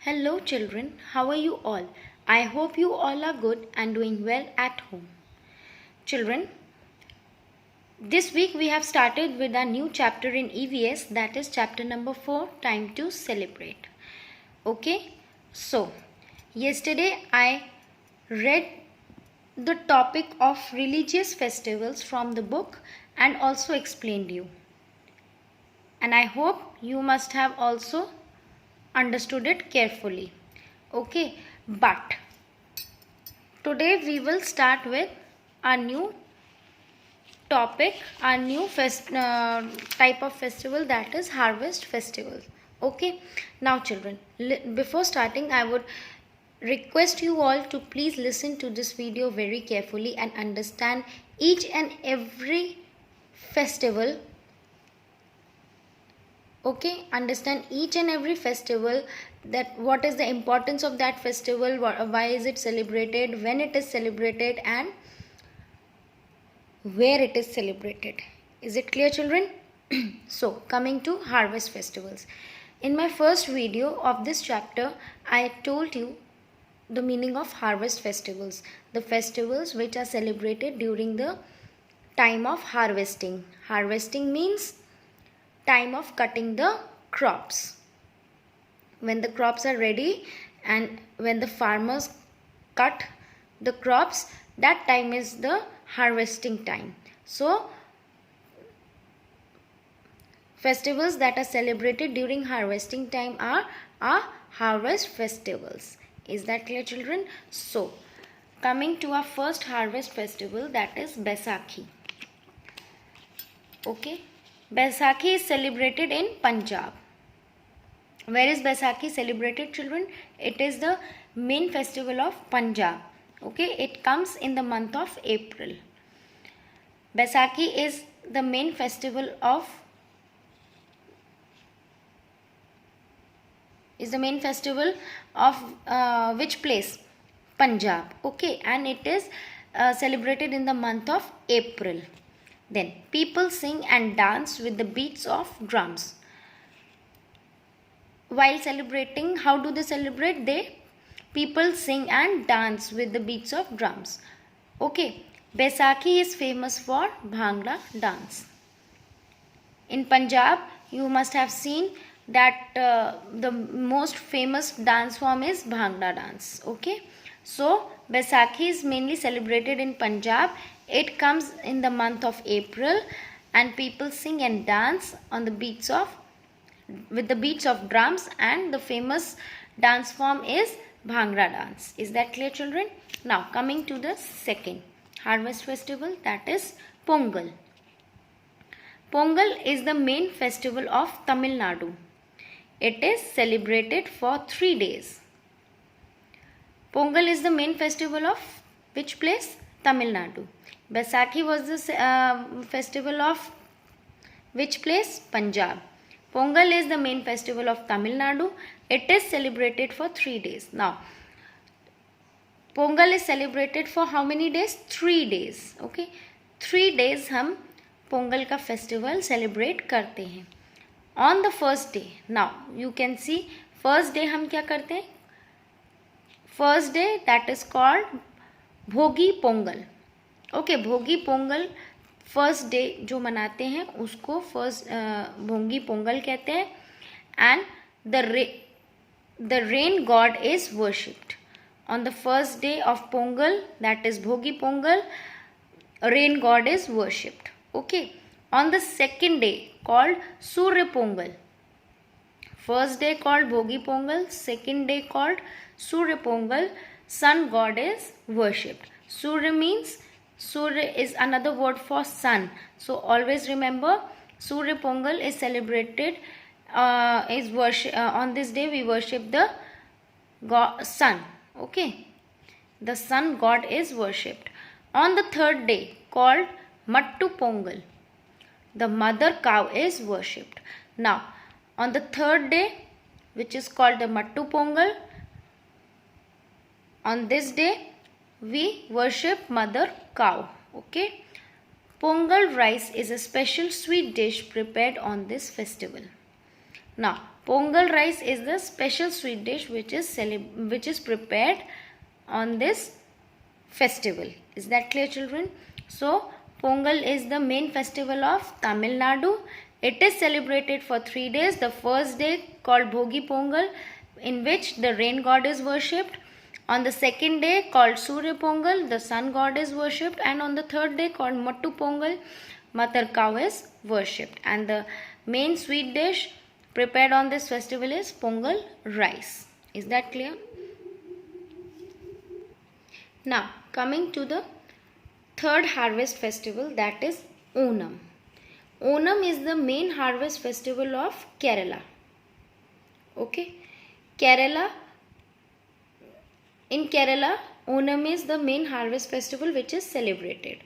Hello children, how are you all? I hope you all are good and doing well at home. Children, this week we have started with a new chapter in EVS, that is chapter number 4, Time to Celebrate. Okay, so yesterday I read the topic of religious festivals from the book and also explained you. And I hope you must have also understood it carefully. Okay, but today we will start with a new topic, a new type of festival, that is harvest festival. Okay, now children, before starting I would request you all to please listen to this video very carefully and understand each and every festival. Okay, understand each and every festival, that what is the importance of that festival, why is it celebrated, when it is celebrated, and where it is celebrated. Is it clear, children? So coming to harvest festivals, in my first video of this chapter I told you the meaning of harvest festivals, the festivals which are celebrated during the time of harvesting. Harvesting means time of cutting the crops. When the crops are ready and when the farmers cut the crops, that time is the harvesting time. So festivals that are celebrated during harvesting time are harvest festivals. Is that clear, children? So coming to our first harvest festival, that is Baisakhi. Okay, Baisakhi is celebrated in Punjab. Where is Baisakhi celebrated, children? It is the main festival of Punjab. Okay, it comes in the month of April. Baisakhi is the main festival of which place? Punjab. Okay, and it is celebrated in the month of April. Then people sing and dance with the beats of drums. While celebrating, how do they celebrate? People sing and dance with the beats of drums. Okay, Baisakhi is famous for Bhangra dance. In Punjab, you must have seen that the most famous dance form is Bhangra dance. Okay, so Baisakhi is mainly celebrated in Punjab. It comes in the month of April and people sing and dance on the beats of with the beats of drums, and the famous dance form is Bhangra dance. Is that clear, children? Now coming to the second harvest festival, that is Pongal. Pongal is the main festival of Tamil Nadu. It is celebrated for 3 days. Pongal is the main festival of which place? Tamil Nadu. Baisakhi was the festival of which place? Punjab. Pongal is the main festival of Tamil Nadu. It is celebrated for 3 days. Now, Pongal is celebrated for how many days? 3 days. Okay, 3 days हम पोंगल का festival celebrate करते हैं. On the first day, now you can see, first day हम क्या करते हैं? First day, that is called भोगी Pongal. Okay, भोगी पोंगल फर्स्ट डे जो मनाते हैं उसको फर्स्ट भोगी पोंगल कहते हैं. And the rain god is worshipped on the first day of Pongal, that is Bhogi Pongal. Rain god is worshipped. Okay, on the second day called Surya Pongal. First day called Bhogi Pongal, second day called Surya Pongal. Sun god is worshipped. Surya means, Surya is another word for sun. So always remember, Surya Pongal is celebrated, on this day we worship the God, sun. Okay, the sun god is worshipped. On the third day called Mattu Pongal, the mother cow is worshipped. Now on the third day, which is called the Mattu Pongal, on this day we worship mother cow. Okay, Pongal rice is a special sweet dish prepared on this festival. Now Pongal rice is the special sweet dish which is prepared on this festival. Is that clear, children? So Pongal is the main festival of Tamil Nadu. It is celebrated for 3 days. The first day called Bhogi Pongal, in which the rain god is worshipped. On the second day called Surya Pongal, the sun god is worshipped. And on the third day called Mattu Pongal, mother cow is worshipped. And the main sweet dish prepared on this festival is Pongal rice. Is that clear? Now coming to the third harvest festival, that is Onam. Onam is the main harvest festival of Kerala. Okay. In Kerala, Onam is the main harvest festival which is celebrated.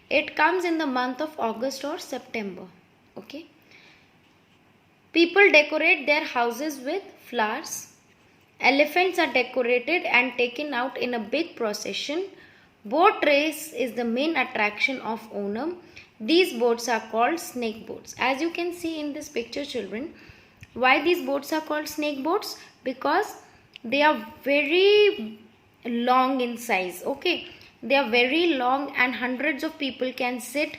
It comes in the month of August or September. Okay. People decorate their houses with flowers. Elephants are decorated and taken out in a big procession. Boat race is the main attraction of Onam. These boats are called snake boats. As you can see in this picture, children, why these boats are called snake boats? Because they are very long in size. Okay, they are very long and hundreds of people can sit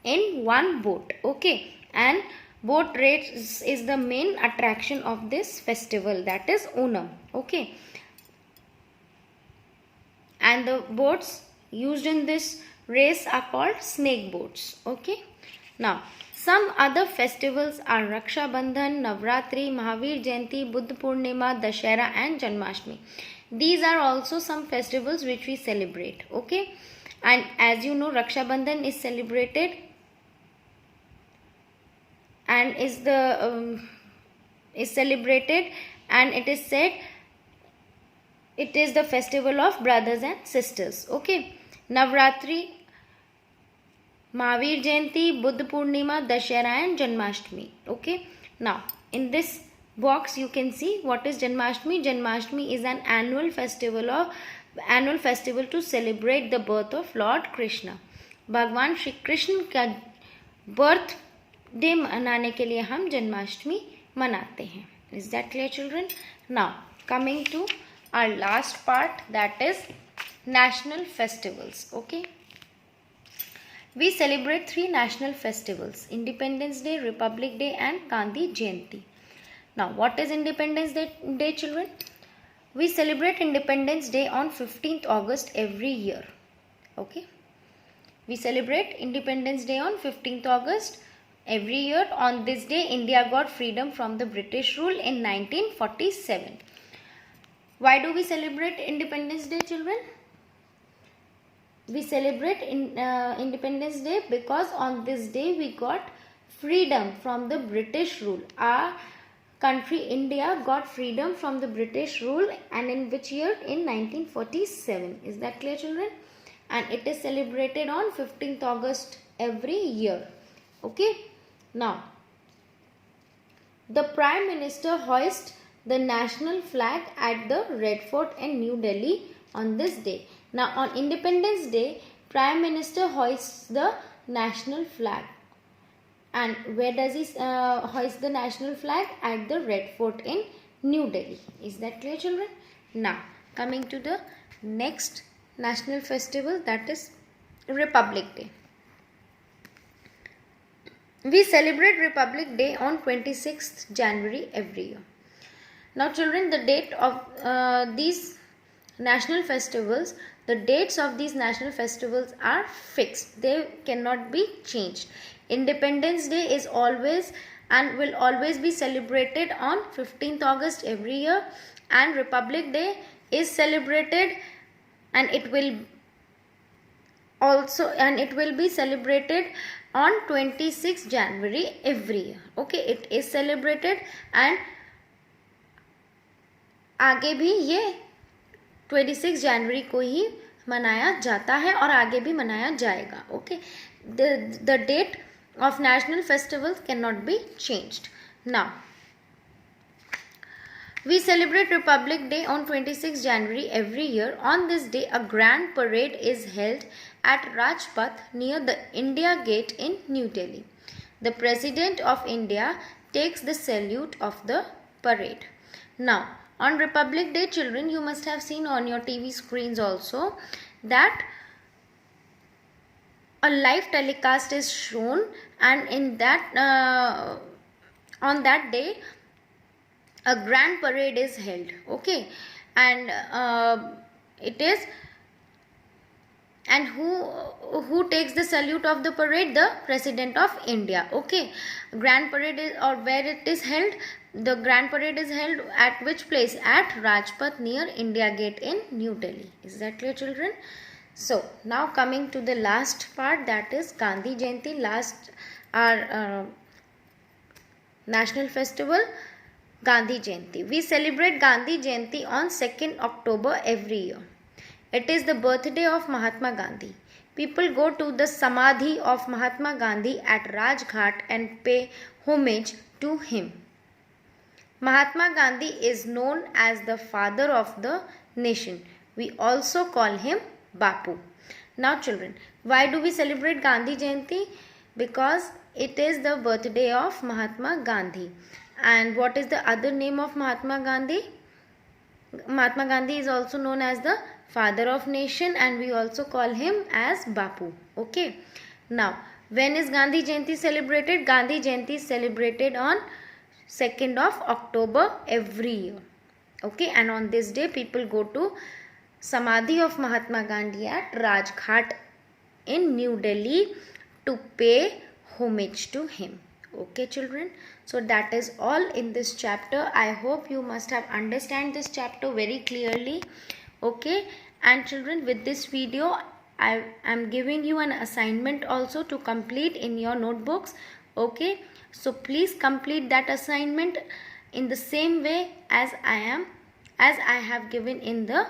in one boat. Okay, and boat race is the main attraction of this festival, that is Onam. Okay, and the boats used in this race are called snake boats. Okay, now some other festivals are Raksha Bandhan, Navratri, Mahavir Jayanti, Buddha Purnima, Dashera and Janmashtami. These are also some festivals which we celebrate. Okay, and as you know, Raksha Bandhan is celebrated and is celebrated, and it is said it is the festival of brothers and sisters. Okay, Navratri, Mahavir Jayanti, Buddha Purnima, Dashera and Janmashtami. Okay, now in this box you can see what is Janmashtami. Janmashtami is an annual festival to celebrate the birth of Lord Krishna. भगवान श्री कृष्ण का birth day मनाने के लिए हम जन्माष्टमी मनाते हैं. Is that clear, children? Now coming to our last part, that is national festivals. Okay, we celebrate 3 national festivals: Independence Day, Republic Day and Gandhi Jayanti. Now what is Independence Day, children? We celebrate Independence Day on 15th August every year. Okay, we celebrate Independence Day on 15th August every year. On this day, India got freedom from the British rule in 1947. Why do we celebrate Independence Day, children? We celebrate Independence Day because on this day we got freedom from the British rule. Our country India got freedom from the British rule, and in which year? In 1947. Is that clear, children? And it is celebrated on 15th August every year. Okay, now the Prime Minister hoists the national flag at the Red Fort in New Delhi on this day. Now on Independence Day, Prime Minister hoists the national flag. And where does he hoist the national flag? At the Red Fort in New Delhi. Is that clear, children? Now coming to the next national festival, that is Republic Day. We celebrate Republic Day on 26th January every year. Now children, the date of these national festivals, the dates of these national festivals are fixed. They cannot be changed. Independence Day is always and will always be celebrated on 15th August every year, and Republic Day is celebrated and it will be celebrated on 26th January every year. Okay, it is celebrated and आगे भी ये 26 जनवरी को ही मनाया जाता है और आगे भी मनाया जाएगा. Okay, the date of national festivals cannot be changed. Now we celebrate Republic Day on 26 January every year. On this day, a grand parade is held at Rajpath near the India Gate in New Delhi. The President of India takes the salute of the parade. Now, on Republic Day, children, you must have seen on your TV screens also that a live telecast is shown, and in that on that day a grand parade is held. Okay, and it is, and who takes the salute of the parade? The President of India. Okay, grand parade is, or where it is held, the grand parade is held at which place? At Rajpath near India Gate in New Delhi. Is that clear, children? So now coming to the last part, that is Gandhi Jayanti, last our national festival, Gandhi Jayanti. We celebrate Gandhi Jayanti on 2nd October every year. It is the birthday of Mahatma Gandhi. People go to the Samadhi of Mahatma Gandhi at Rajghat and pay homage to him. Mahatma Gandhi is known as the father of the nation. We also call him Bapu. Now children, why do we celebrate Gandhi Jayanti? Because it is the birthday of Mahatma Gandhi. And what is the other name of Mahatma Gandhi? Mahatma Gandhi is also known as the father of nation, and we also call him as Bapu. Okay. Now, when is Gandhi Jayanti celebrated? Gandhi Jayanti is celebrated on 2nd of October every year. Okay, and on this day people go to Samadhi of Mahatma Gandhi at Rajghat in New Delhi to pay homage to him. Okay children, so that is all in this chapter. I hope you must have understand this chapter very clearly. Okay, and children, with this video I am giving you an assignment also to complete in your notebooks. Okay, so please complete that assignment in the same way as I have given in the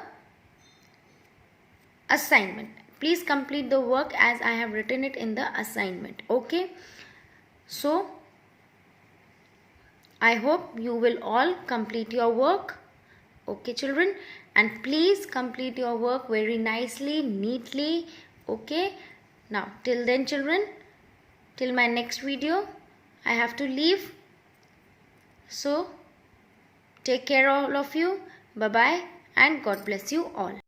assignment. Please complete the work as I have written it in the assignment. Okay, so I hope you will all complete your work. Okay children, and please complete your work very nicely, neatly. Okay, now till then children, till my next video, I have to leave. So take care all of you. Bye bye and God bless you all.